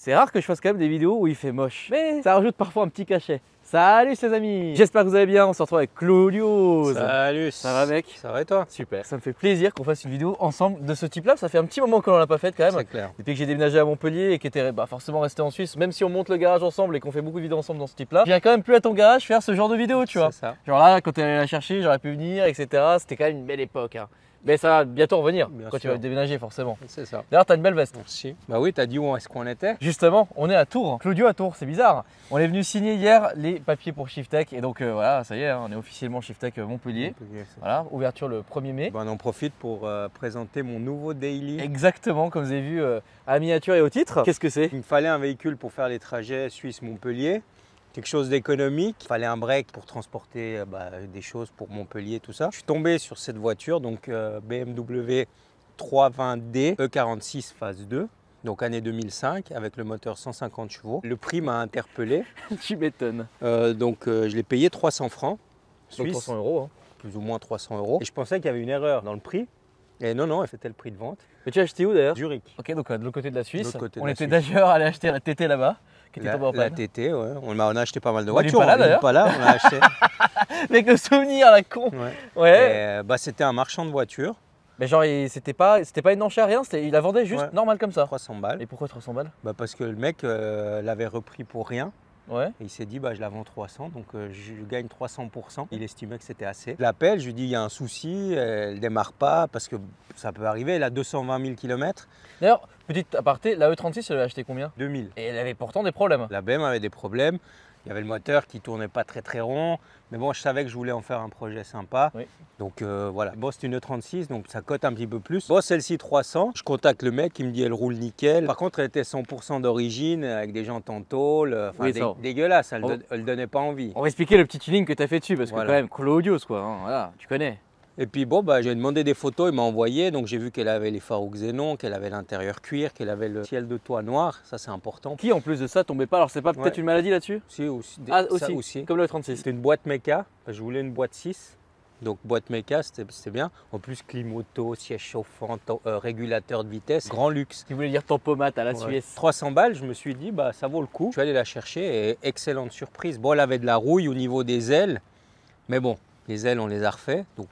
C'est rare que je fasse quand même des vidéos où il fait moche, mais ça rajoute parfois un petit cachet. Salut les amis, j'espère que vous allez bien, on se retrouve avec Claudio. Salut. Ça va mec? Ça va et toi? Super, ça me fait plaisir qu'on fasse une vidéo ensemble de ce type là, ça fait un petit moment qu'on n'en a pas fait quand même. C'est clair. Depuis que j'ai déménagé à Montpellier et qu'était forcément resté en Suisse, même si on monte le garage ensemble et qu'on fait beaucoup de vidéos ensemble dans ce type là, je viens quand même plus à ton garage faire ce genre de vidéo tu vois. C'est ça. Genre là, quand tu allais la chercher, j'aurais pu venir, etc. C'était quand même une belle époque. Hein. Mais ça va bientôt revenir Bien quand sûr. tu vas déménager forcément. C'est ça. D'ailleurs, tu as une belle veste. Merci. Bah oui, t'as dit où est-ce qu'on était? Justement, on est à Tours. Claudio à Tours, c'est bizarre. On est venu signer hier les papiers pour Shiftech et donc voilà, ça y est, hein, on est officiellement Shiftech Montpellier. Voilà, ouverture le 1er mai. Bah, on en profite pour présenter mon nouveau daily. Exactement, comme vous avez vu à la miniature et au titre. Qu'est-ce que c'est? Il me fallait un véhicule pour faire les trajets Suisse-Montpellier. Quelque chose d'économique. Il fallait un break pour transporter des choses pour Montpellier, tout ça. Je suis tombé sur cette voiture, donc BMW 320D E46 phase 2. Donc année 2005 avec le moteur 150 chevaux. Le prix m'a interpellé. Tu m'étonnes. Je l'ai payé 300 francs. Donc Suisse, 300 euros. Hein. plus ou moins 300 euros. Et je pensais qu'il y avait une erreur dans le prix. Et non, c'était le prix de vente. Mais tu as acheté où d'ailleurs? Zurich. Ok, donc de l'autre côté de la Suisse. Côté de On la était Suisse. d'ailleurs allé acheter la TT là-bas, qui était La, tombée en la panne. TT, ouais. On a acheté pas mal de On n'est voitures. pas là, d'ailleurs. Pas là, on l'a acheté. Avec le souvenir, la con. Ouais. Ouais. Et, c'était un marchand de voitures, Mais genre, c'était pas une enchère, rien, il la vendait juste Ouais. normal comme ça. 300 balles. Et pourquoi 300 balles? Parce que le mec l'avait repris pour rien. Ouais. Et il s'est dit, je la vends 300, donc je gagne 300%. Il estimait que c'était assez. Je l'appelle, je lui dis, il y a un souci, elle ne démarre pas, parce que ça peut arriver, elle a 220 000 km. D'ailleurs, petite aparté, la E36, elle avait acheté combien? 2000. Et elle avait pourtant des problèmes. La BM avait des problèmes. Il y avait le moteur qui tournait pas très rond. Mais bon, je savais que je voulais en faire un projet sympa. Oui. Donc voilà. Bon, c'est une E36, donc ça cote un petit peu plus. Bon, celle-ci 300. Je contacte le mec, il me dit elle roule nickel. Par contre, elle était 100% d'origine, avec des jantes en tôle. Oui, ça. Dégueulasse, elle donnait pas envie. On va expliquer le petit tuning que tu as fait dessus, parce que Voilà. quand même, Claudios quoi, hein, voilà, tu connais. Et puis j'ai demandé des photos, il m'a envoyé. Donc j'ai vu qu'elle avait les phares au xénon, qu'elle avait l'intérieur cuir, qu'elle avait le ciel de toit noir. Ça, c'est important. Qui en plus de ça tombait pas? Alors c'est pas peut-être Ouais. une maladie là-dessus? Si, aussi, Ah, ça aussi. comme le 36. C'était une boîte méca, je voulais une boîte 6. Donc boîte méca, c'était bien. En plus, clim auto, siège chauffant, régulateur de vitesse, grand luxe. Tu voulais dire tempomate à la Ouais. Suisse. 300 balles, je me suis dit, ça vaut le coup. Je suis allé la chercher et excellente surprise. Bon, elle avait de la rouille au niveau des ailes, mais bon, les ailes, on les a refait. Donc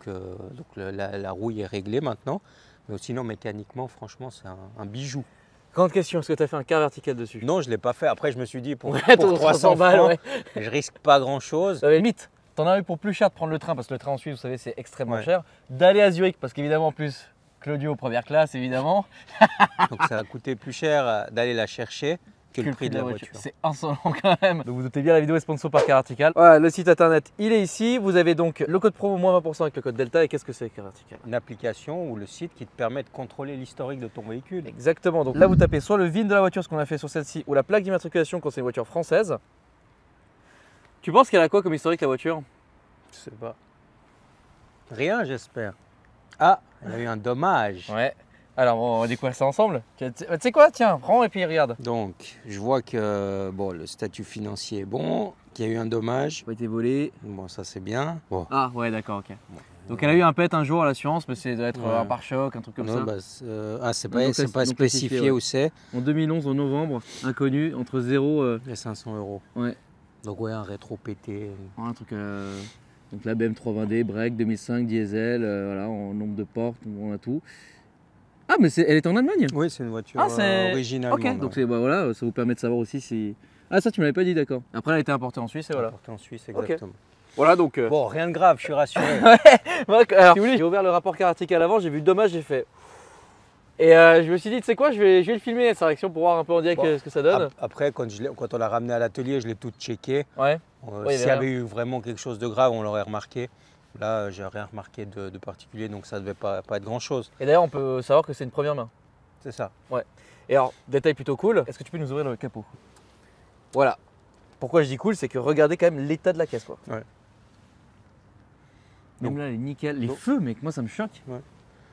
la rouille est réglée maintenant. Mais sinon, mécaniquement, franchement, c'est un bijou. Grande question, est-ce que tu as fait un quart vertical dessus? Non, je ne l'ai pas fait. Après, je me suis dit, pour, Ouais, pour 300 balles, francs, ouais. je risque pas grand-chose. Ça avait limite. T'en as eu pour plus cher de prendre le train, parce que le train en Suisse, vous savez, c'est extrêmement Ouais. cher. D'aller à Zurich, parce qu'évidemment, en plus, Claudio, première classe, évidemment. Donc ça a coûté plus cher d'aller la chercher que le prix de la voiture. C'est insolent quand même. Donc vous doutez bien, la vidéo est sponsor par Car Vertical. Voilà, le site internet, il est ici. Vous avez donc le code promo moins 20% avec le code Delta. Et qu'est-ce que c'est Car Vertical? Une application ou le site qui te permet de contrôler l'historique de ton véhicule. Exactement. Donc là, vous tapez soit le VIN de la voiture, ce qu'on a fait sur celle-ci, ou la plaque d'immatriculation quand c'est une voiture française. Tu penses qu'elle a quoi comme historique la voiture? Je sais pas. Rien, j'espère. Ah, il y a eu un dommage. Ouais. Alors, on va découvrir ça ensemble. Tu sais quoi? Tiens, prends et puis regarde. Donc, je vois que le statut financier est bon, qu'il y a eu un dommage. Ça a été volé. Bon, ça c'est bien. Bon. Ah ouais, d'accord, ok. Donc elle a eu un pet un jour à l'assurance, mais c'est doit être Ouais. un pare-choc, un truc comme Non, ça. c'est Non, pas, non spécifié ouais. où c'est. En 2011, en novembre, inconnu, entre 0... Il y a 500 euros. ouais, Donc ouais, un rétro pété. un truc... donc la BM 320D, break, 2005, diesel, voilà, en nombre de portes, on a tout. Ah, mais elle est en Allemagne? Oui, c'est une voiture Ah, c'est... originale. Ok, donc voilà, ça vous permet de savoir aussi si... Ah, ça tu me l'avais pas dit, d'accord. Après elle a été importée en Suisse et voilà. En Suisse, exactement. Voilà donc... Bon, rien de grave, je suis rassuré. Alors, si vous voulez, j'ai ouvert le rapport Car Vertical avant, j'ai vu le dommage, j'ai fait... Et je me suis dit, tu sais quoi, je vais le filmer, sa réaction, pour voir un peu en direct ce que ça donne. Après, quand on l'a ramené à l'atelier, je l'ai tout checké. Ouais. Ouais, S'il y avait eu vraiment quelque chose de grave, on l'aurait remarqué. Là, j'ai rien remarqué de particulier, donc ça ne devait pas être grand-chose. Et d'ailleurs, on peut savoir que c'est une première main. C'est ça. Et alors, détail plutôt cool, est-ce que tu peux nous ouvrir le capot? Voilà. Pourquoi je dis cool, c'est que regardez quand même l'état de la caisse, quoi. Ouais. Même là, elle est nickel. Les donc- feux, mec, moi ça me choque. Ouais.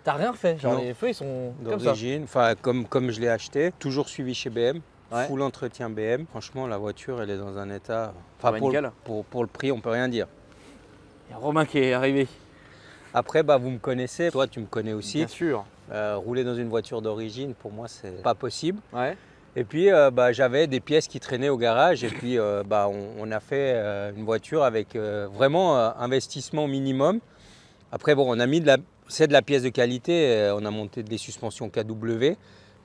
T'as rien fait, genre Non. les feux ils sont comme ça. D'origine, enfin comme je l'ai acheté, toujours suivi chez BM, Ouais. full entretien BM. Franchement, la voiture, elle est dans un état. Ah Enfin, bah, pour, nickel. pour le prix, on peut rien dire. Il y a Romain qui est arrivé. Après, vous me connaissez, toi tu me connais aussi. Bien sûr. Rouler dans une voiture d'origine, pour moi, c'est pas possible. Ouais. Et puis j'avais des pièces qui traînaient au garage et puis on a fait une voiture avec vraiment investissement minimum. Après bon, on a mis c'est de la pièce de qualité, on a monté des suspensions KW,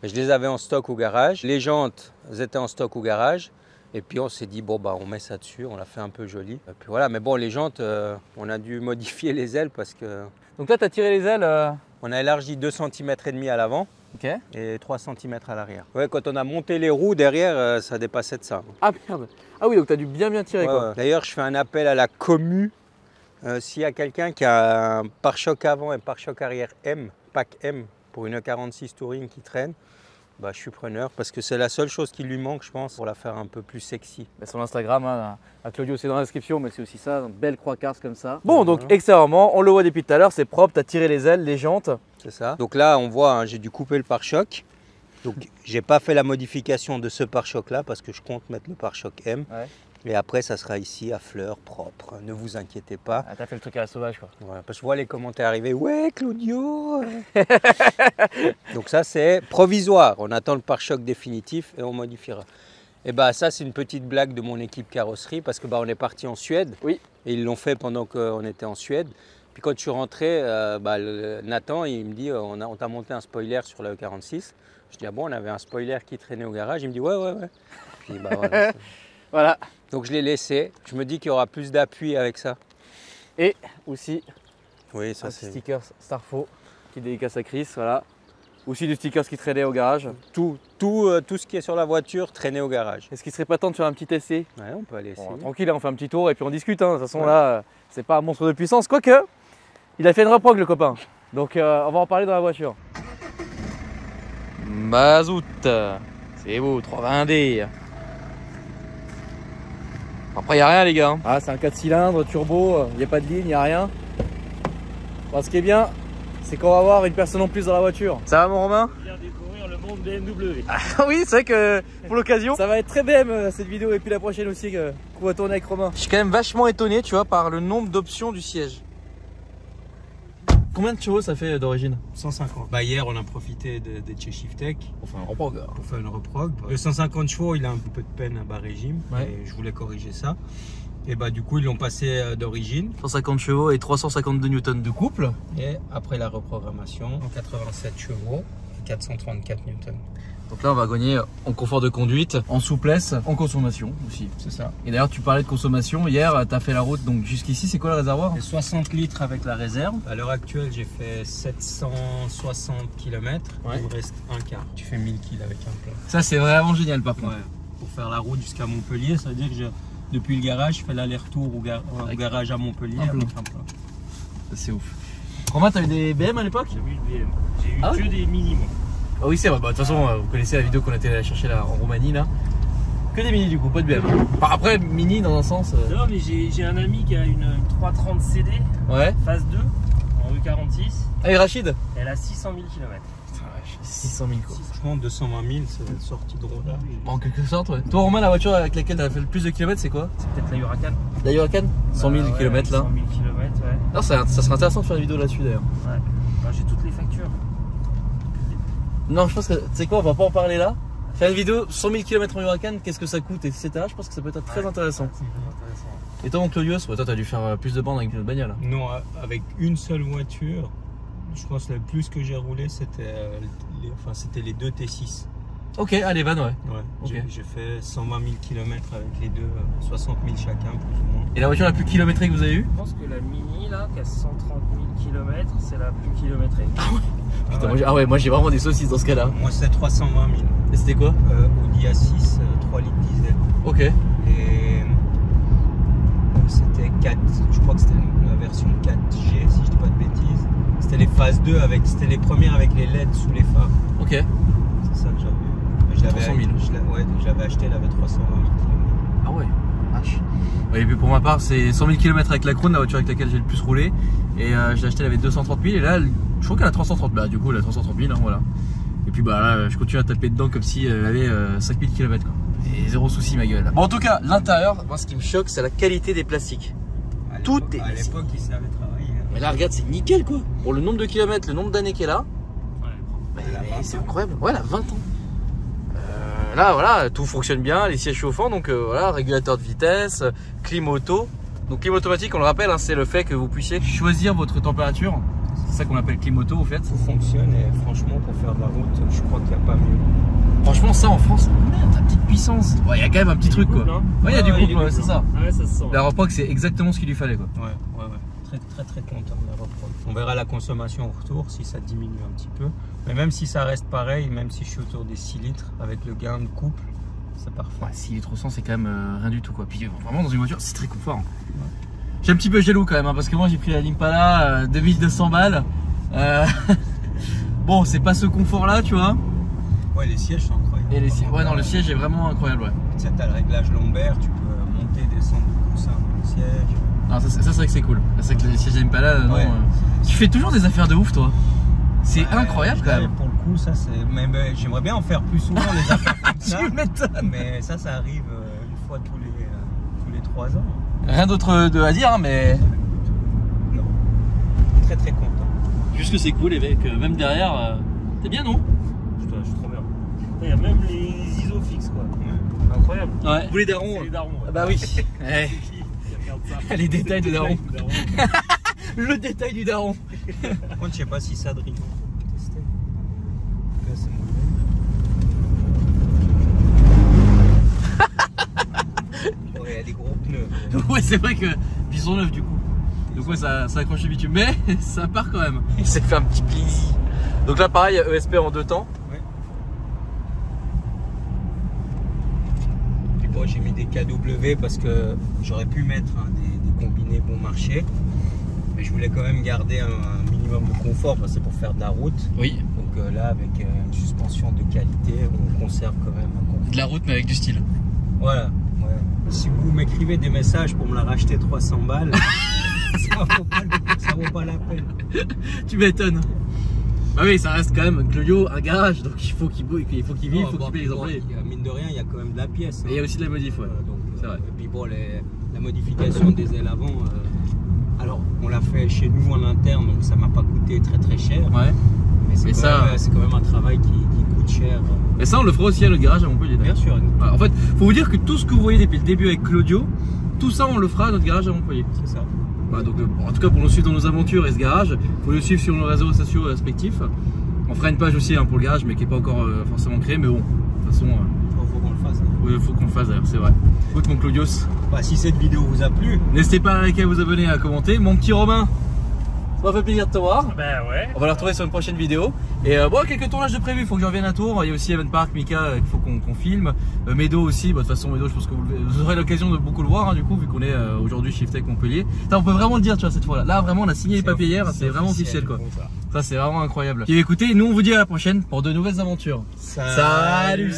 mais je les avais en stock au garage. Les jantes elles étaient en stock au garage et puis on s'est dit bon on met ça dessus, on l'a fait un peu joli. Et puis voilà, mais bon les jantes, on a dû modifier les ailes parce que... Donc là tu as tiré les ailes On a élargi 2,5 cm à l'avant. Okay. Et 3 cm à l'arrière. Ouais, quand on a monté les roues derrière, ça dépassait de ça. Ah merde. Ah oui, donc tu as dû bien tirer quoi. Ouais. D'ailleurs, je fais un appel à la commu. S'il y a quelqu'un qui a un pare-choc avant et un pare-choc arrière M, pack M, pour une 46 Touring qui traîne, je suis preneur parce que c'est la seule chose qui lui manque, je pense, pour la faire un peu plus sexy. Son Instagram, hein, à Claudio, c'est dans la description, mais c'est aussi ça, une belle croix Cars comme ça. Bon, donc extérieurement, on le voit depuis tout à l'heure, c'est propre, tu as tiré les ailes, les jantes. C'est ça. Donc là, on voit, hein, j'ai dû couper le pare-choc. Donc, j'ai pas fait la modification de ce pare-choc là parce que je compte mettre le pare-choc M. Ouais. Et après, ça sera ici à fleurs propre. Ne vous inquiétez pas. Ah, t'as fait le truc à la sauvage quoi. Ouais, parce que je vois les commentaires arriver. Ouais, Claudio. Donc ça, c'est provisoire. On attend le pare-choc définitif et on modifiera. Et ça, c'est une petite blague de mon équipe carrosserie parce que on est parti en Suède. Oui. Et ils l'ont fait pendant qu'on était en Suède. Puis quand je suis rentré, Nathan, il me dit on t'a monté un spoiler sur la E46. Je dis ah bon, on avait un spoiler qui traînait au garage. Il me dit ouais. Puis voilà. Voilà. Donc je l'ai laissé. Je me dis qu'il y aura plus d'appui avec ça. Et aussi un sticker Starfo qui dédicace à Chris, voilà. Aussi du sticker qui traînait au garage. Tout ce qui est sur la voiture traînait au garage. Est-ce qu'il serait pas temps de faire un petit essai? Ouais, on peut aller essayer. Bon, tranquille, on fait un petit tour et puis on discute. Hein. De toute façon là, c'est pas un monstre de puissance. Quoique, il a fait une reprog le copain. Donc on va en parler dans la voiture. Mazout, c'est beau, 320D. Après, il n'y a rien, les gars. Ah, c'est un 4 cylindres, turbo, il n'y a pas de ligne, il n'y a rien. Bon, ce qui est bien, c'est qu'on va avoir une personne en plus dans la voiture. Ça va, mon Romain? Je viens découvrir le monde BMW. Ah oui, c'est vrai que pour l'occasion, ça va être très BM cette vidéo et puis la prochaine aussi qu'on va tourner avec Romain. Je suis quand même vachement étonné, tu vois, par le nombre d'options du siège. Combien de chevaux ça fait d'origine? 150. Hier, on a profité de chez Shiftech pour faire un reprog. Pour faire une reprog. Le 150 chevaux, il a un peu de peine à bas régime. Ouais. Et je voulais corriger ça. Et du coup, ils l'ont passé d'origine. 150 chevaux et 352 newtons de couple. Et après la reprogrammation, 87 chevaux et 434 newtons. Donc là, on va gagner en confort de conduite, en souplesse, en consommation aussi. C'est ça. Et d'ailleurs, tu parlais de consommation. Hier, tu as fait la route donc jusqu'ici. C'est quoi le réservoir? 60 litres avec la réserve. À l'heure actuelle, j'ai fait 760 km. Ouais. Il me reste un quart. Tu fais 1000 kg avec un plein. Ça, c'est vraiment génial par contre. Ouais. Pour faire la route jusqu'à Montpellier, ça veut dire que depuis le garage, je fais l'aller-retour au garage à Montpellier avec un plein. C'est ouf. Romain, t'as eu des BM à l'époque? J'ai eu des BM. J'ai eu que des mini, moi. Ah oui, c'est vrai. De toute façon, vous connaissez la vidéo qu'on était allé chercher là, en Roumanie là. Que des mini du coup, pas de BM. Après, mini dans un sens. Non, mais j'ai un ami qui a une 330 CD, phase 2, en E46. Ah, et Rachid? Elle a 600 000 km. Putain, 600 000 quoi. Franchement, 220 000, c'est une sortie de rodage. En quelque sorte, ouais. Toi, Romain, la voiture avec laquelle tu as fait le plus de kilomètres, c'est quoi? C'est peut-être la Huracan. La Huracan 100 000 km là. 100 000 km, ouais. Alors, ça serait intéressant de faire une vidéo là-dessus d'ailleurs. Ouais. J'ai toutes les factures. Non, je pense que, tu sais quoi, on va pas en parler là. Faire une vidéo 100 000 km en Huracan, qu'est-ce que ça coûte, etc. Je pense que ça peut être très intéressant. C'est très intéressant. Et toi, mon Claudius, toi, t'as dû faire plus de bandes avec une autre bagnole. Non, avec une seule voiture, je pense que le plus que j'ai roulé, c'était les deux T6. Ok, allez, van, ouais. Okay. J'ai fait 120 000 km avec les deux, 60 000 chacun, plus ou moins. Et la voiture la plus kilométrée que vous avez eue? Je pense que la Mini, là, qui a 130 000 km, c'est la plus kilométrée. Ah ouais? Putain, moi j'ai vraiment des saucisses dans ce cas-là. Moi c'était 320 000. Et c'était quoi? Audi A6, 3 litres diesel. Ok. Et c'était 4, je crois que c'était la version 4G, si je dis pas de bêtises. C'était les phases 2, c'était les premières avec les LED sous les phares. Ok. C'est ça que j'avais. 300 000. Je l'avais acheté, elle avait 320 000 km. Ah ouais, vache. Et puis pour ma part, c'est 100 000 km avec la Crown, la voiture avec laquelle j'ai le plus roulé. Et je l'ai acheté, elle avait 230 000. Et là, je crois qu'elle a 330 000. Bah, du coup, elle a 330 000, hein, voilà. Et puis bah là, je continue à taper dedans comme si elle avait 5000 km quoi. Et zéro souci, ma gueule. Bon, en tout cas, l'intérieur, moi ce qui me choque, c'est la qualité des plastiques. Tout est. À l'époque, ils savaient travailler. Mais là, regarde, c'est nickel quoi. Pour le nombre de kilomètres, le nombre d'années qu'elle a. Ouais. C'est incroyable. Ouais, elle a 20 ans. là, voilà, tout fonctionne bien, les sièges chauffants, donc voilà, régulateur de vitesse, clim auto. Donc clim automatique, on le rappelle, hein, c'est le fait que vous puissiez choisir votre température. C'est ça qu'on appelle clim auto, au fait. Ça fonctionne et franchement, pour faire de la route, je crois qu'il n'y a pas mieux. Franchement, ça en France, merde, la petite puissance. Ouais, il y a quand même un petit truc, quoi. Ouais, il y a du couple, ouais, c'est ça. Ouais, ça se sent. La reproque, c'est exactement ce qu'il lui fallait, quoi. Ouais. Très content de la reprendre. On verra la consommation au retour, si ça diminue un petit peu. Mais même si ça reste pareil, même si je suis autour des 6 litres, avec le gain de couple, c'est parfait. Ouais, 6 litres au 100, c'est quand même rien du tout, quoi. Puis vraiment, dans une voiture, c'est très confort. Ouais. J'ai un petit peu jaloux quand même, hein, parce que moi, j'ai pris la Impala, 2200 balles. Bon, c'est pas ce confort-là, tu vois. Ouais, les sièges sont incroyables. Et les sièges, ouais, non, le siège est vraiment incroyable, ouais. Tu sais, t'as le réglage lombaire, tu peux monter, descendre le coussin dans le siège. Non, ça c'est vrai que c'est cool. C'est vrai que les sièges Impala, non. Ouais. Tu fais toujours des affaires de ouf, toi. C'est incroyable quand même. Pour le coup, ça c'est. Mais j'aimerais bien en faire plus souvent les affaires comme ça. Tu m'étonnes. Mais ça arrive une fois tous les 3 ans. Rien d'autre à dire, hein, mais. Non. Très content. Juste que c'est cool, les mecs, même derrière. T'es bien, non? Putain, je suis trop bien. Il y a même les ISO fixes, quoi. Ouais. Incroyable. Ouais. Vous les darons. Les darons. Ouais. Bah oui. Les détails de daron. Le détail du daron. Par contre, je sais pas si ça drille. Tester. Là, c'est mon ouais, il y a des gros pneus. Ouais, c'est vrai que. Puis ils sont neufs du coup. Donc ouais, ça accroche le bitume. Mais ça part quand même. Il s'est fait un petit plaisir. Donc là, pareil, ESP en 2 temps. Ouais. Puis bon, j'ai mis des KW parce que j'aurais pu mettre des combinés bon marché. Mais je voulais quand même garder un minimum de confort parce que c'est pour faire de la route. Oui. Donc là, avec une suspension de qualité, on conserve quand même un confort. De la route, mais avec du style. Voilà. Ouais. Si vous m'écrivez des messages pour me la racheter 300 balles, ça vaut pas la peine. Tu m'étonnes. Bah oui, ça reste quand même Clio, un garage, donc il faut qu'il vive, il faut qu'il paye les employés. Mine de rien, il y a quand même de la pièce. Et il y a aussi de la modif, ouais. C'est vrai. Et puis bon, la modification des ailes avant, alors on l'a fait chez nous en interne, donc ça m'a pas coûté très cher. Ouais. Mais c'est quand même un travail qui coûte cher. Et ça, on le fera aussi à notre garage à Montpellier. Bien sûr. Ouais, en fait, faut vous dire que tout ce que vous voyez depuis le début avec Claudio, tout ça, on le fera à notre garage à Montpellier. C'est ça. Bah, donc, en tout cas, pour nous suivre dans nos aventures et ce garage, il faut le suivre sur nos réseaux sociaux respectifs. On fera une page aussi pour le garage, mais qui n'est pas encore forcément créée. Mais bon, de toute façon, faut qu'on le fasse. Oui, il faut qu'on le fasse d'ailleurs, c'est vrai. Écoute, mon Claudios. Bah, si cette vidéo vous a plu, n'hésitez pas à liker, à vous abonner et à commenter. Mon petit Romain, ça m'a fait plaisir de te voir. Ben ouais. On va le retrouver sur une prochaine vidéo. Et bon, quelques tournages de prévu, il faut que je revienne à Tours. Il y a aussi Evan Park, Mika, qu'il faut qu'on filme. Medo aussi, bah, de toute façon Medo, je pense que vous aurez l'occasion de beaucoup le voir, hein, du coup, vu qu'on est aujourd'hui Shiftech Montpellier. Putain, on peut vraiment le dire, tu vois, cette fois-là. Là, vraiment, on a signé les papiers hier, c'est vraiment officiel, quoi. Ça, c'est vraiment incroyable. Et écoutez, nous on vous dit à la prochaine pour de nouvelles aventures. Salut.